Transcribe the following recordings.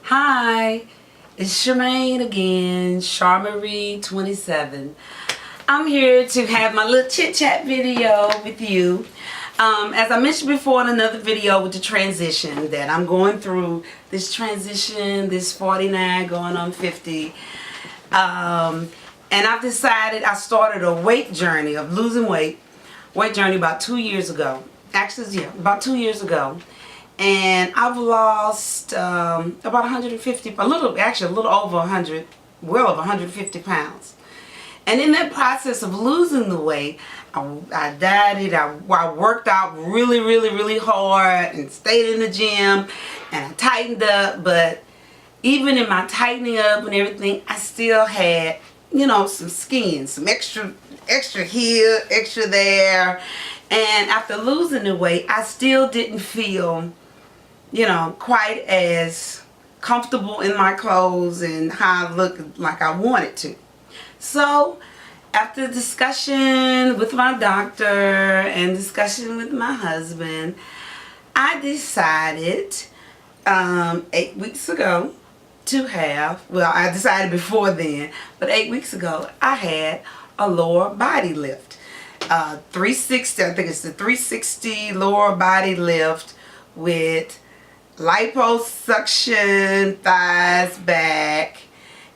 Hi, it's Charmaine again, Charmarie27. I'm here to have my little chit chat video with you. As I mentioned before in another video with the transition, that I'm going through this transition, this 49 going on 50. And I've decided I started a weight journey of losing weight journey about 2 years ago. Actually, yeah, about 2 years ago. And I've lost about 150, a little over 100, well over 150 pounds. And in that process of losing the weight, I dieted, I worked out really hard and stayed in the gym and I tightened up. But even in my tightening up and everything, I still had, you know, some skin, some extra here, extra there. And after losing the weight, I still didn't feel, you know, quite as comfortable in my clothes and how I look like I wanted to. So after discussion with my doctor and discussion with my husband, I decided 8 weeks ago to have, well, I decided before then, but 8 weeks ago I had a lower body lift. 360, I think it's the 360 lower body lift with liposuction, thighs, back,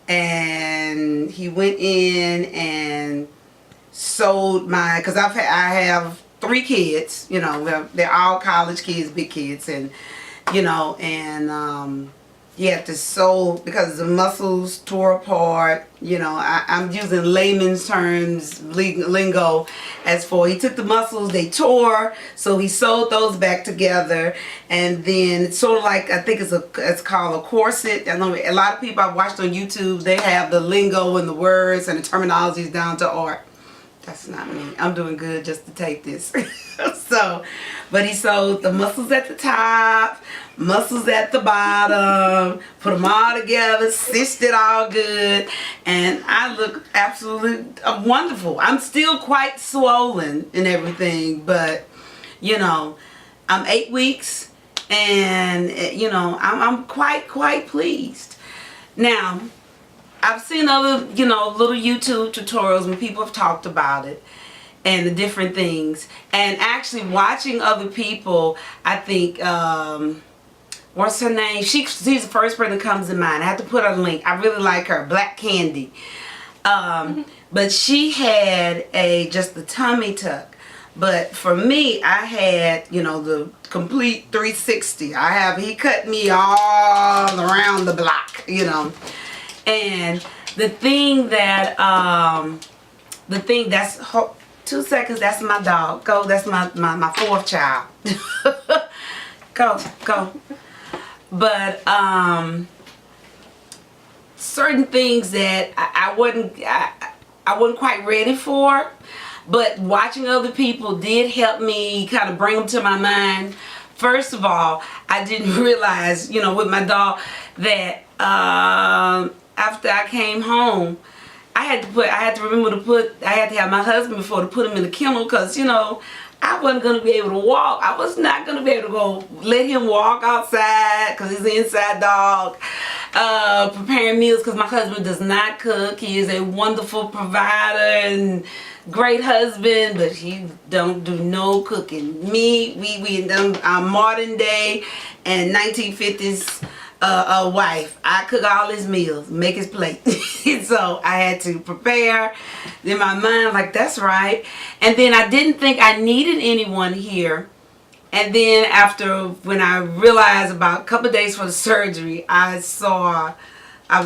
and he went in and sold my, because I have 3 kids, you know, they're all college kids, big kids, and you know, and he had to sew because the muscles tore apart. You know, I'm using layman's terms, lingo, as for he took the muscles, they tore, so he sewed those back together, and then it's sort of like, I think it's called a corset. I know a lot of people I've watched on YouTube, they have the lingo and the words and the terminologies down to art. That's not me. I'm doing good just to take this. So, but he sewed the muscles at the top, muscles at the bottom, put them all together, stitched it all good, and I look absolutely wonderful. I'm still quite swollen and everything, but you know, I'm 8 weeks, and you know, I'm quite pleased. Now, I've seen other, you know, little YouTube tutorials when people have talked about it and the different things. And actually watching other people, I think, what's her name? She's the first person that comes to mind. I have to put a link. I really like her, Black Candy. But she had just the tummy tuck. But for me, I had, you know, the complete 360. he cut me all around the block, you know. And the thing that's 2 seconds, that's my dog. Go, that's my 4th child. Go. But certain things that I wasn't quite ready for, but watching other people did help me kind of bring them to my mind. First of all, I didn't realize, you know, with my dog that after I came home, I had to have my husband before to put him in the kennel, because, you know, I wasn't going to be able to walk. I was not going to be able to go let him walk outside because he's an inside dog. Preparing meals because my husband does not cook. He is a wonderful provider and great husband, but he don't do no cooking. We our modern day and 1950s wife. I cook all his meals, make his plate. So I had to prepare. In my mind, like, that's right. And then I didn't think I needed anyone here. And then when I realized about a couple of days for the surgery, I've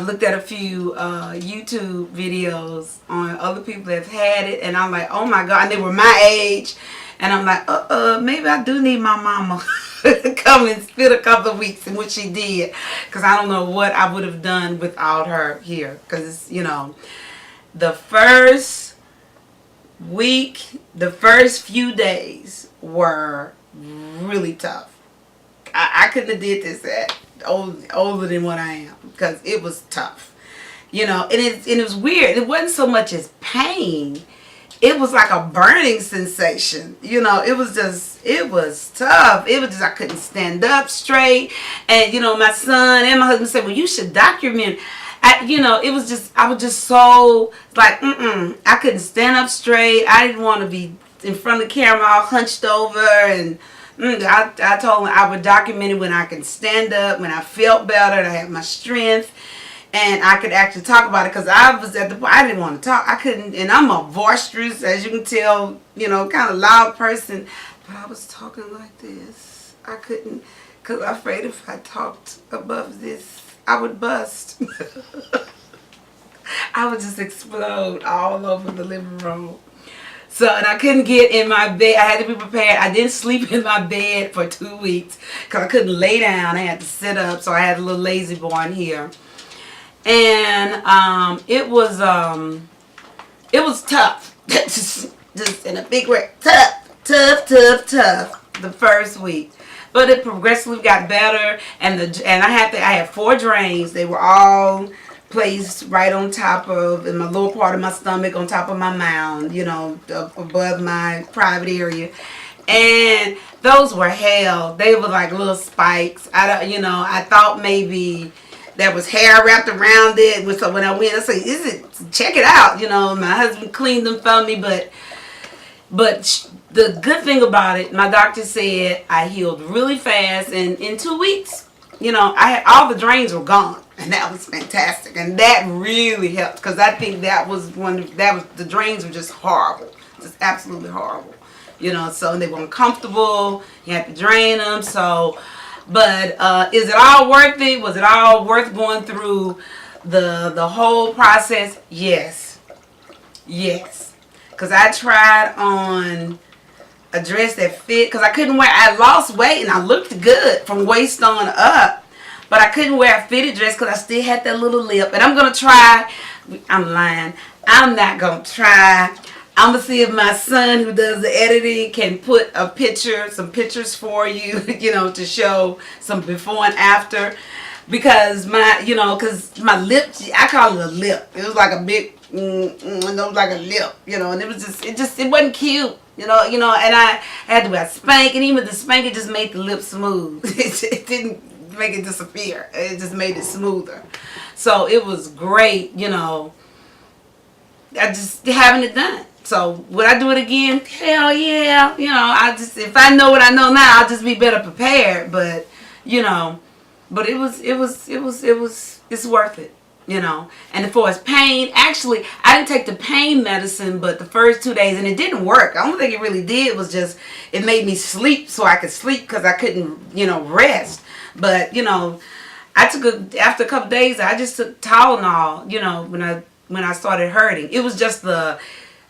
looked at a few YouTube videos on other people that have had it, and I'm like, oh my God, and they were my age. And I'm like, maybe I do need my mama to come and spend a couple of weeks, in which she did. Because I don't know what I would have done without her here. Because, you know, the first week, the first few days were really tough. I couldn't have did this at older than what I am, because it was tough. You know, and it was weird. It wasn't so much as pain. it was like a burning sensation. You know, it was tough. It was just, I couldn't stand up straight. And, you know, my son and my husband said, well, you should document. It was just, I was just so like, I couldn't stand up straight. I didn't want to be in front of the camera all hunched over. And I told him I would document it when I can stand up, when I felt better, and I had my strength. And I could actually talk about it, because I was at the point I didn't want to talk. I couldn't, and I'm a boisterous, as you can tell, kind of loud person. But I was talking like this. I couldn't, because I'm afraid if I talked above this, I would bust. I would just explode all over the living room. So, and I couldn't get in my bed. I had to be prepared. I didn't sleep in my bed for 2 weeks because I couldn't lay down. I had to sit up. So I had a little lazy boy in here. And it was tough. just in a big way. Tough the first week. But it progressively got better, and I had 4 drains. They were all placed right on top of, in my lower part of my stomach, on top of my mound, above my private area. And those were hell. They were like little spikes. I thought maybe there was hair wrapped around it. So when I went, I said, check it out. My husband cleaned them for me, but the good thing about it, my doctor said I healed really fast, and in 2 weeks, I had all the drains were gone, and that was fantastic, and that really helped, because I think the drains were just horrible, just absolutely horrible, so they were uncomfortable. You had to drain them. So, but is it all worth it? Was it all worth going through the whole process? Yes, because I tried on a dress that fit, because I couldn't wear, I lost weight and I looked good from waist on up, but I couldn't wear a fitted dress because I still had that little lip. And I'm going to try, I'm lying, I'm not going to try. I'm going to see if my son, who does the editing, can put some pictures for you, to show some before and after. Because because my lip, I call it a lip. It was like a big, it was like a lip, and it was it wasn't cute, and I had to wear a spank, and even the spank, it just made the lip smooth. It didn't make it disappear. It just made it smoother. So it was great, I just having it done. So would I do it again? Hell yeah. If I know what I know now, I'll just be better prepared. But but it's worth it, And as far as pain, actually, I didn't take the pain medicine, but the first 2 days, and it didn't work. The only thing it really did was just, it made me sleep so I could sleep, because I couldn't, rest. But, after a couple days, I just took Tylenol, when I started hurting. It was just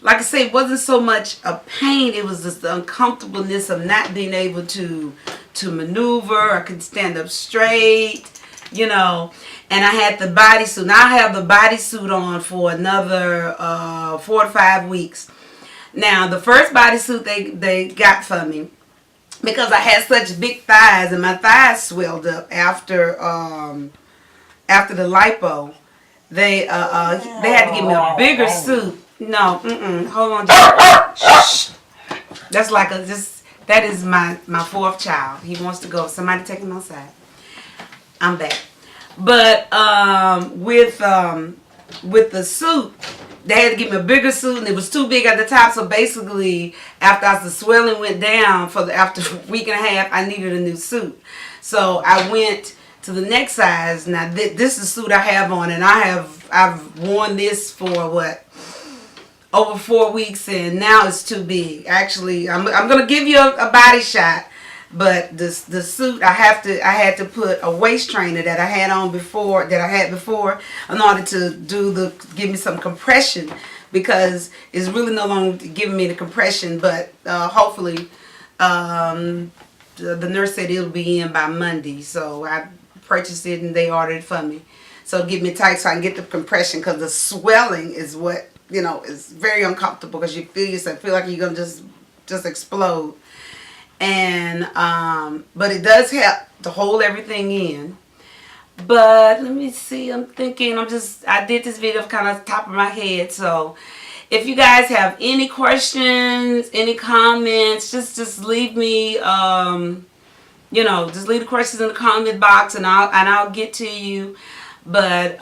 like I say, it wasn't so much a pain. It was just the uncomfortableness of not being able to maneuver. I couldn't stand up straight, And I had the bodysuit. Now I have the bodysuit on for another 4 to 5 weeks. Now the first bodysuit they got for me, because I had such big thighs and my thighs swelled up after the lipo. They had to give me a bigger suit. No, hold on. Shh. That's like that is my 4th child. He wants to go. Somebody take him outside. I'm back. But with the suit, they had to give me a bigger suit, and it was too big at the top. So basically, after the swelling went down after a week and a half, I needed a new suit. So I went to the next size. Now this is the suit I have on, and I've worn this for over 4 weeks, and now it's too big. Actually, I'm gonna give you a body shot, but the suit I had to put a waist trainer that I had before in order to give me some compression, because it's really no longer giving me the compression. But hopefully, the nurse said it'll be in by Monday, so I purchased it and they ordered it for me. So get me tight so I can get the compression, because the swelling is what is very uncomfortable, because you feel like you're gonna just explode. And but it does help to hold everything in. But let me see, I'm thinking, I did this video kind of top of my head, so if you guys have any questions, any comments, just leave me, you know, just leave the questions in the comment box, and I'll get to you. But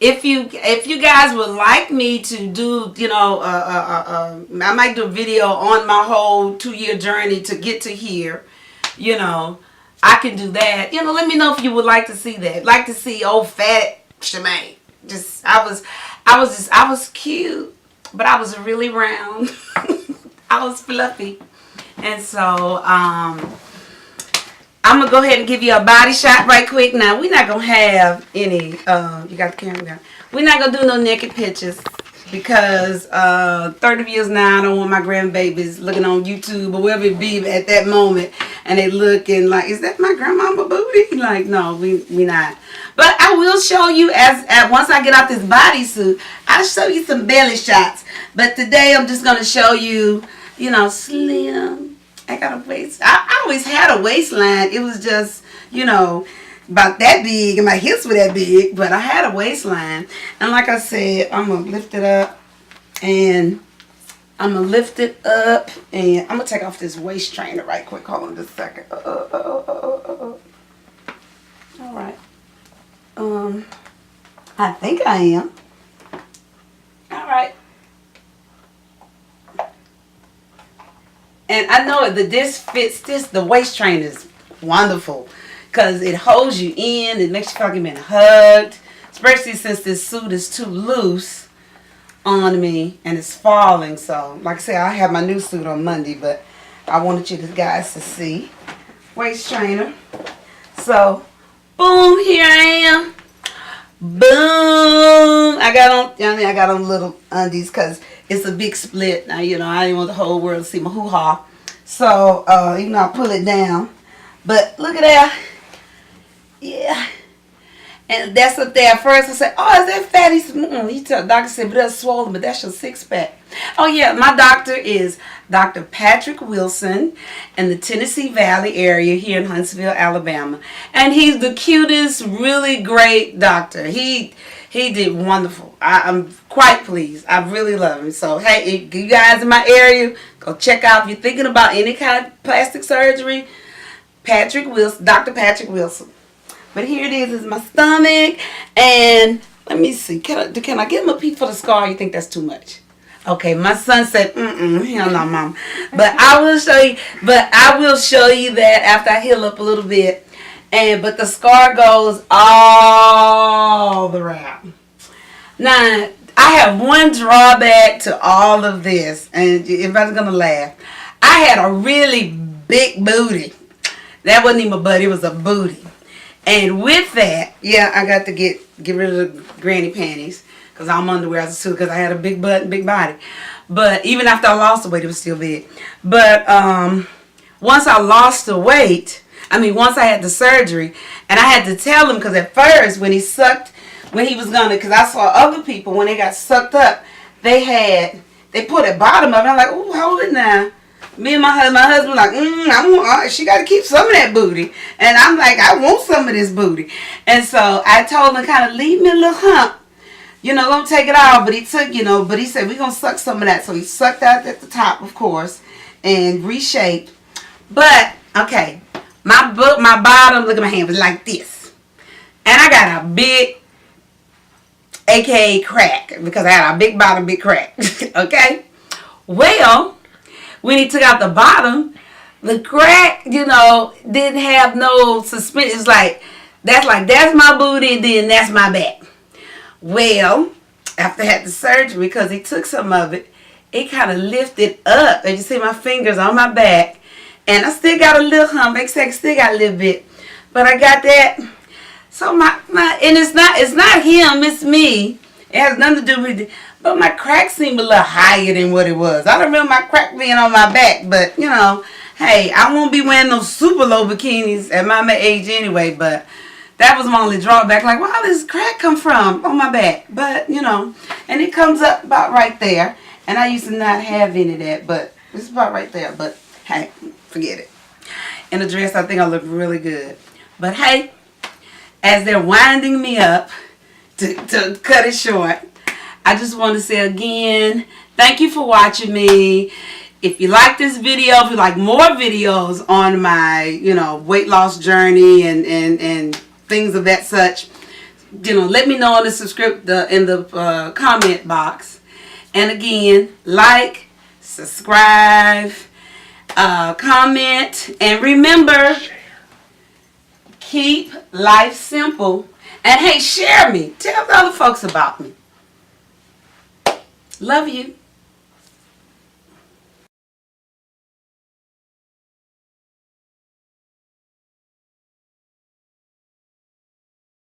if you guys would like me to do, you know, I might do a video on my whole 2-year journey to get to here. You know, I can do that. You know, let me know if you would like to see that. Like to see old fat Shemaine. Just I was cute, but I was really round. I was fluffy, and so I'm gonna go ahead and give you a body shot right quick. Now we're not gonna have any. You got the camera down. We're not gonna do no naked pictures because 30 years now I don't want my grandbabies looking on YouTube or wherever it be at that moment, and they looking like, is that my grandmama booty? Like, no, we not. But I will show you as once I get out this bodysuit, I'll show you some belly shots. But today I'm just gonna show you, you know, slim. I got a waist. I always had a waistline. It was just, you know, about that big, and my hips were that big, but I had a waistline. And like I said, I'm gonna lift it up, and I'm gonna take off this waist trainer right quick. Hold on just a second. All right. I think I am. All right. And I know that this fits the waist trainer is wonderful because it holds you in. It makes you feel like you've been hugged, especially since this suit is too loose on me and it's falling. So, like I said, I have my new suit on Monday, but I wanted you guys to see. Waist trainer. So, boom, here I am. Boom. I got on little undies because it's a big split. Now, you know, I didn't want the whole world to see my hoo-ha. So, even though I pull it down. But look at that. Yeah. And that's up there. At first I said, oh, is that fatty? The doctor said, but that's swollen, but that's your six-pack. Oh, yeah. My doctor is Dr. Patrick Wilson in the Tennessee Valley area here in Huntsville, Alabama. And he's the cutest, really great doctor. He did wonderful. I'm quite pleased. I really love him. So, hey, if you guys in my area, go check out. If you're thinking about any kind of plastic surgery, Patrick Wilson, Dr. Patrick Wilson. But here it is my stomach. And let me see. Can I give him a peek for the scar? You think that's too much? Okay, my son said, hell no, Mom. But I will show you. But I will show you that after I heal up a little bit. But the scar goes all the round. Now, I have one drawback to all of this, and everybody's gonna laugh. I had a really big booty. That wasn't even a butt; it was a booty. And with that, yeah, I got to get rid of the granny panties because I'm underwear as a suit because I had a big butt and big body. But even after I lost the weight, it was still big. But once I lost the weight, once I had the surgery, and I had to tell him because at first when he was gonna, because I saw other people when they got sucked up, they put a bottom of it. I'm like, ooh, hold it now. Me and my husband like, she got to keep some of that booty. And I'm like, I want some of this booty. And so I told him kind of leave me a little hump. You know, don't take it all. But he took, but he said, we're going to suck some of that. So he sucked out at the top, of course, and reshaped. But, okay, my bottom, look at my hand, was like this. And I got a big, AKA crack, because I had a big bottom, big crack. Okay? Well, when he took out the bottom, the crack, didn't have no suspension. It's like that's my booty, and then that's my back. Well, after I had the surgery, because he took some of it, it kind of lifted up. And you see my fingers on my back, and I still got a little hump. I still got a little bit, but I got that. So and it's not him, it's me. It has nothing to do with it. But my crack seemed a little higher than what it was. I don't remember my crack being on my back. But, hey, I won't be wearing those super low bikinis at my age anyway. But that was my only drawback. Like, where does crack come from on my back? But, and it comes up about right there. And I used to not have any of that. But it's about right there. But, hey, forget it. In a dress, I think I look really good. But, hey, as they're winding me up to cut it short, I just want to say again, thank you for watching me. If you like this video, if you like more videos on my, you know, weight loss journey and things of that such, you know, let me know in the comment box. And again, like, subscribe, comment, and remember, keep life simple. And hey, share me. Tell the other folks about me. Love you.